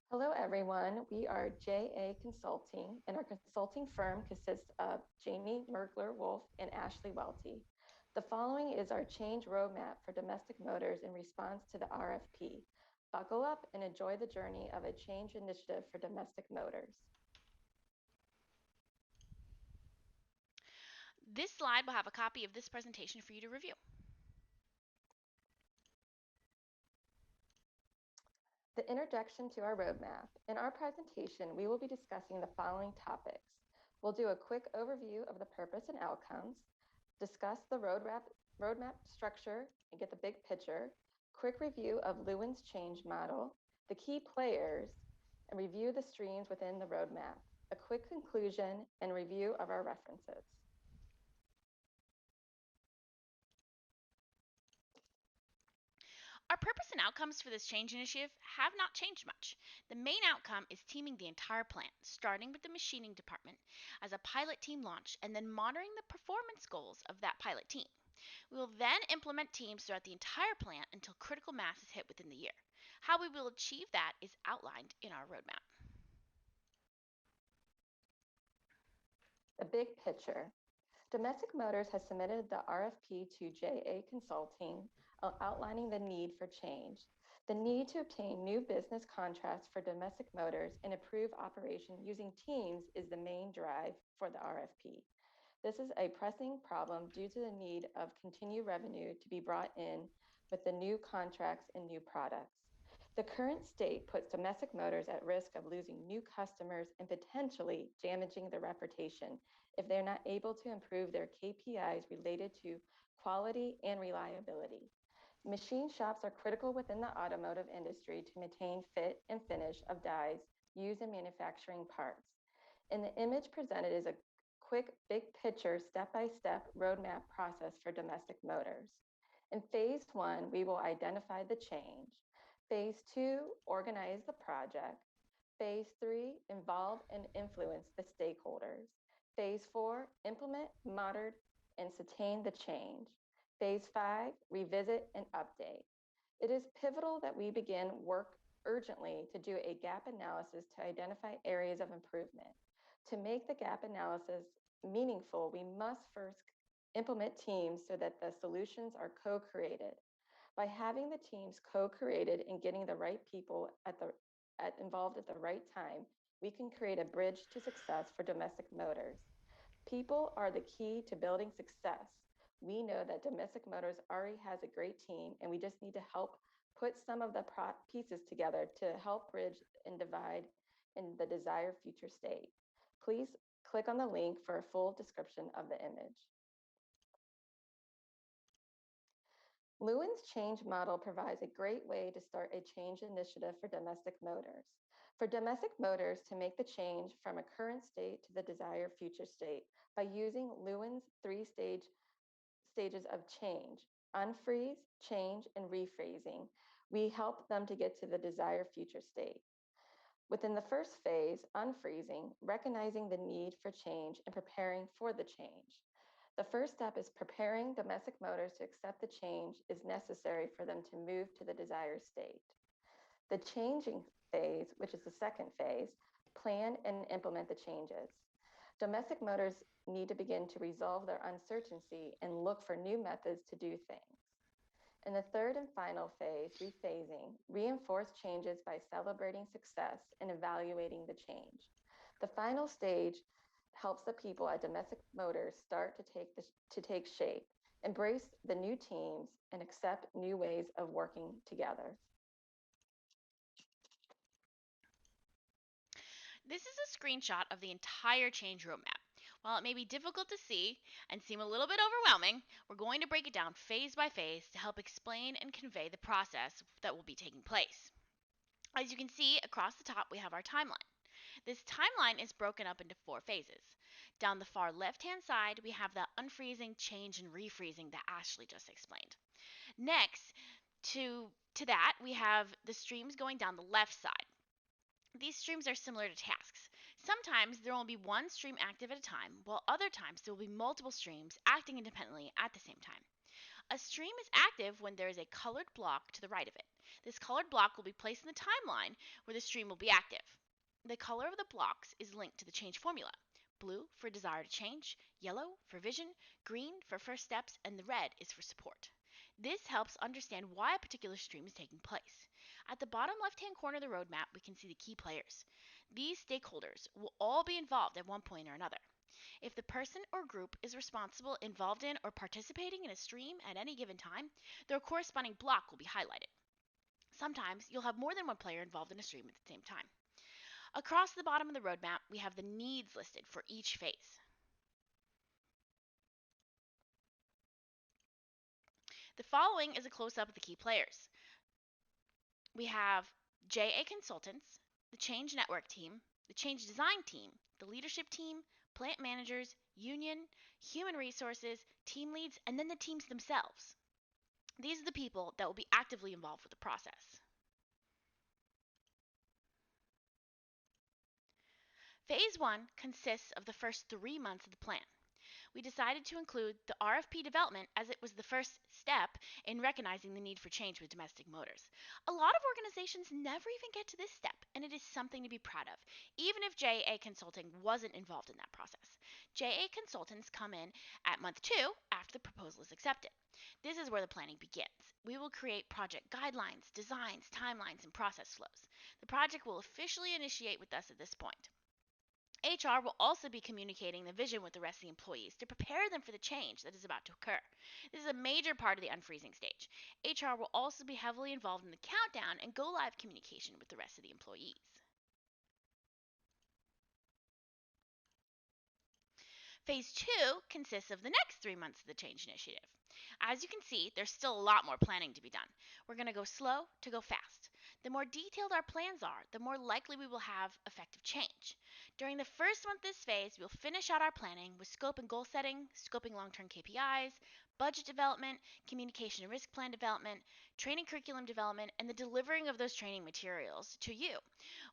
Hello, everyone. We are JA Consulting, and our consulting firm consists of Jamie Mergler-Wolff and Ashley Welty. The following is our change roadmap for domestic motors in response to the RFP. Buckle up and enjoy the journey of a change initiative for domestic motors. This slide will have a copy of this presentation for you to review. The introduction to our roadmap. In our presentation, we will be discussing the following topics. We'll do a quick overview of the purpose and outcomes, discuss the roadmap structure and get the big picture, quick review of Lewin's change model, the key players, and review the streams within the roadmap, a quick conclusion and review of our references. Our purpose and outcomes for this change initiative have not changed much. The main outcome is teaming the entire plant, starting with the machining department as a pilot team launch and then monitoring the performance goals of that pilot team. We will then implement teams throughout the entire plant until critical mass is hit within the year. How we will achieve that is outlined in our roadmap. The big picture. Domestic Motors has submitted the RFP to JA Consulting, outlining the need for change. The need to obtain new business contracts for domestic motors and improve operation using teams is the main drive for the RFP. This is a pressing problem due to the need of continued revenue to be brought in with the new contracts and new products. The current state puts domestic motors at risk of losing new customers and potentially damaging their reputation if they're not able to improve their KPIs related to quality and reliability. Machine shops are critical within the automotive industry to maintain fit and finish of dies used in manufacturing parts. And the image presented is a quick, big picture, step-by-step roadmap process for domestic motors. In phase one, we will identify the change. Phase two, organize the project. Phase three, involve and influence the stakeholders. Phase four, implement, monitor, and sustain the change. Phase five, revisit and update. It is pivotal that we begin work urgently to do a gap analysis to identify areas of improvement. To make the gap analysis meaningful, we must first implement teams so that the solutions are co-created. By having the teams co-created and getting the right people involved at the right time, we can create a bridge to success for domestic motors. People are the key to building success. We know that domestic motors already has a great team, and we just need to help put some of the pieces together to help bridge and divide in the desired future state. Please click on the link for a full description of the image. Lewin's change model provides a great way to start a change initiative for domestic motors. For domestic motors to make the change from a current state to the desired future state by using Lewin's stages of change, unfreeze, change, and rephrasing, we help them to get to the desired future state. Within the first phase, unfreezing, recognizing the need for change and preparing for the change. The first step is preparing domestic motors to accept the change is necessary for them to move to the desired state. The changing phase, which is the second phase, plan and implement the changes. Domestic motors need to begin to resolve their uncertainty and look for new methods to do things. In the third and final phase, rephasing, reinforce changes by celebrating success and evaluating the change. The final stage helps the people at domestic motors start to take shape, embrace the new teams, and accept new ways of working together. This is a screenshot of the entire change roadmap. While it may be difficult to see and seem a little bit overwhelming, we're going to break it down phase by phase to help explain and convey the process that will be taking place. As you can see, across the top we have our timeline. This timeline is broken up into 4 phases. Down the far left-hand side, we have the unfreezing, change, and refreezing that Ashley just explained. Next, to that, we have the streams going down the left side. These streams are similar to tasks. Sometimes there will be one stream active at a time, while other times there will be multiple streams acting independently at the same time. A stream is active when there is a colored block to the right of it. This colored block will be placed in the timeline where the stream will be active. The color of the blocks is linked to the change formula. Blue for desire to change, yellow for vision, green for first steps, and the red is for support. This helps understand why a particular stream is taking place. At the bottom left-hand corner of the roadmap, we can see the key players. These stakeholders will all be involved at one point or another. If the person or group is responsible, involved in, or participating in a stream at any given time, their corresponding block will be highlighted. Sometimes you'll have more than one player involved in a stream at the same time. Across the bottom of the roadmap, we have the needs listed for each phase. The following is a close-up of the key players. We have JA consultants, the change network team, the change design team, the leadership team, plant managers, union, human resources, team leads, and then the teams themselves. These are the people that will be actively involved with the process. Phase 1 consists of the first 3 months of the plan. We decided to include the RFP development as it was the first step in recognizing the need for change with domestic motors. A lot of organizations never even get to this step, and it is something to be proud of, even if JA Consulting wasn't involved in that process. JA Consultants come in at month 2 after the proposal is accepted. This is where the planning begins. We will create project guidelines, designs, timelines, and process flows. The project will officially initiate with us at this point. HR will also be communicating the vision with the rest of the employees to prepare them for the change that is about to occur. This is a major part of the unfreezing stage. HR will also be heavily involved in the countdown and go live communication with the rest of the employees. Phase 2 consists of the next 3 months of the change initiative. As you can see, there's still a lot more planning to be done. We're going to go slow to go fast. The more detailed our plans are, the more likely we will have effective change. During the first month of this phase, we'll finish out our planning with scope and goal setting, scoping long-term KPIs, budget development, communication and risk plan development, training curriculum development, and the delivering of those training materials to you.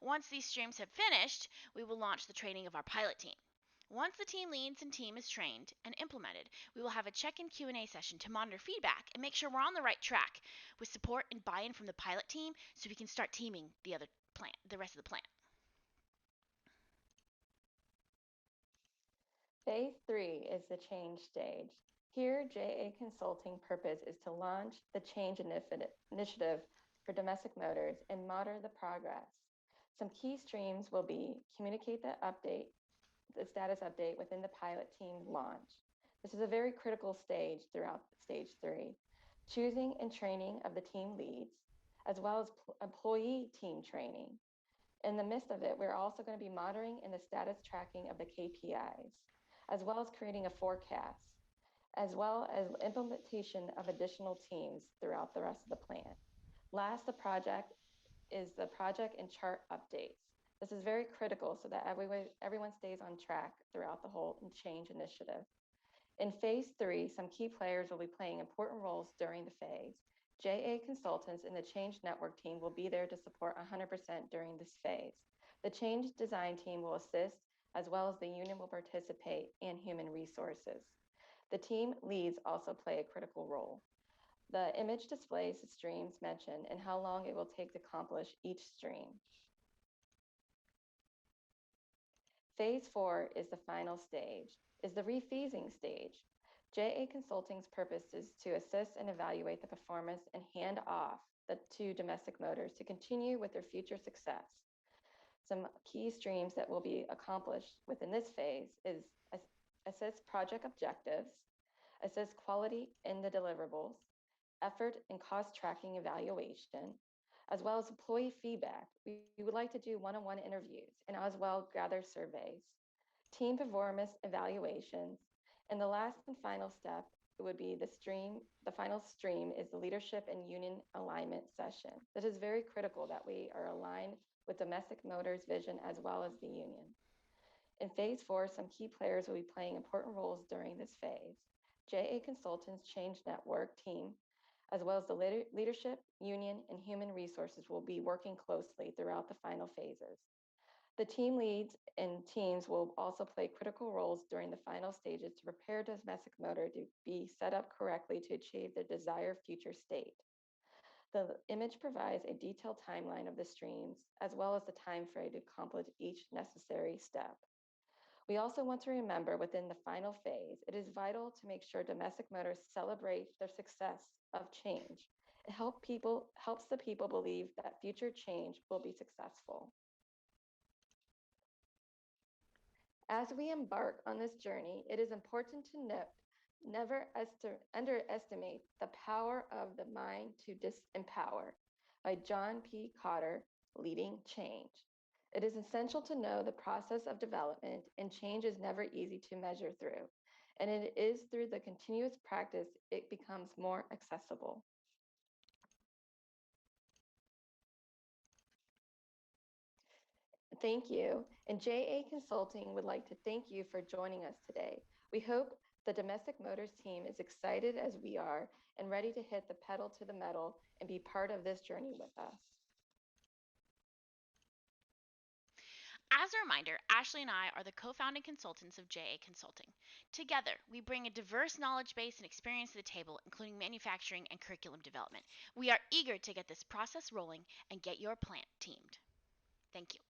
Once these streams have finished, we will launch the training of our pilot team. Once the team leads and team is trained and implemented, we will have a check-in Q&A session to monitor feedback and make sure we're on the right track with support and buy-in from the pilot team so we can start teaming the rest of the plant. Phase 3 is the change stage. Here, JA Consulting purpose is to launch the change initiative for domestic motors and monitor the progress. Some key streams will be communicate the status update within the pilot team launch. This is a very critical stage throughout stage 3. Choosing and training of the team leads, as well as employee team training. In the midst of it, we're also going to be monitoring and the status tracking of the KPIs, as well as creating a forecast, as well as implementation of additional teams throughout the rest of the plan. Last, the project and chart updates. This is very critical so that everyone stays on track throughout the whole change initiative. In phase 3, some key players will be playing important roles during the phase. JA consultants in the change network team will be there to support 100% during this phase. The change design team will assist, as well as the union will participate, and human resources. The team leads also play a critical role. The image displays the streams mentioned and how long it will take to accomplish each stream. Phase 4 is the final stage, is the refeasing stage. JA Consulting's purpose is to assist and evaluate the performance and hand off the two domestic motors to continue with their future success. Some key streams that will be accomplished within this phase is assess project objectives, assess quality in the deliverables, effort and cost tracking evaluation, as well as employee feedback. We would like to do one-on-one interviews and as well gather surveys, team performance evaluations, and the last and final step would be the final stream is the leadership and union alignment session. This is very critical that we are aligned with domestic motors vision as well as the union. In phase 4, some key players will be playing important roles during this phase. JA Consultants Change Network team, as well as the leadership, union, and human resources will be working closely throughout the final phases. The team leads and teams will also play critical roles during the final stages to prepare domestic motor to be set up correctly to achieve their desired future state. The image provides a detailed timeline of the streams, as well as the time frame to accomplish each necessary step. We also want to remember within the final phase, it is vital to make sure domestic motors celebrate their success of change. It helps the people believe that future change will be successful. As we embark on this journey, it is important to note never underestimate the power of the mind to disempower by John P. Cotter, Leading Change. It is essential to know the process of development and change is never easy to measure through, and it is through the continuous practice it becomes more accessible. Thank you. And JA Consulting would like to thank you for joining us today. We hope the Domestic Motors team is excited as we are and ready to hit the pedal to the metal and be part of this journey with us. As a reminder, Ashley and I are the co founding consultants of JA Consulting. Together, we bring a diverse knowledge base and experience to the table, including manufacturing and curriculum development. We are eager to get this process rolling and get your plant teamed. Thank you.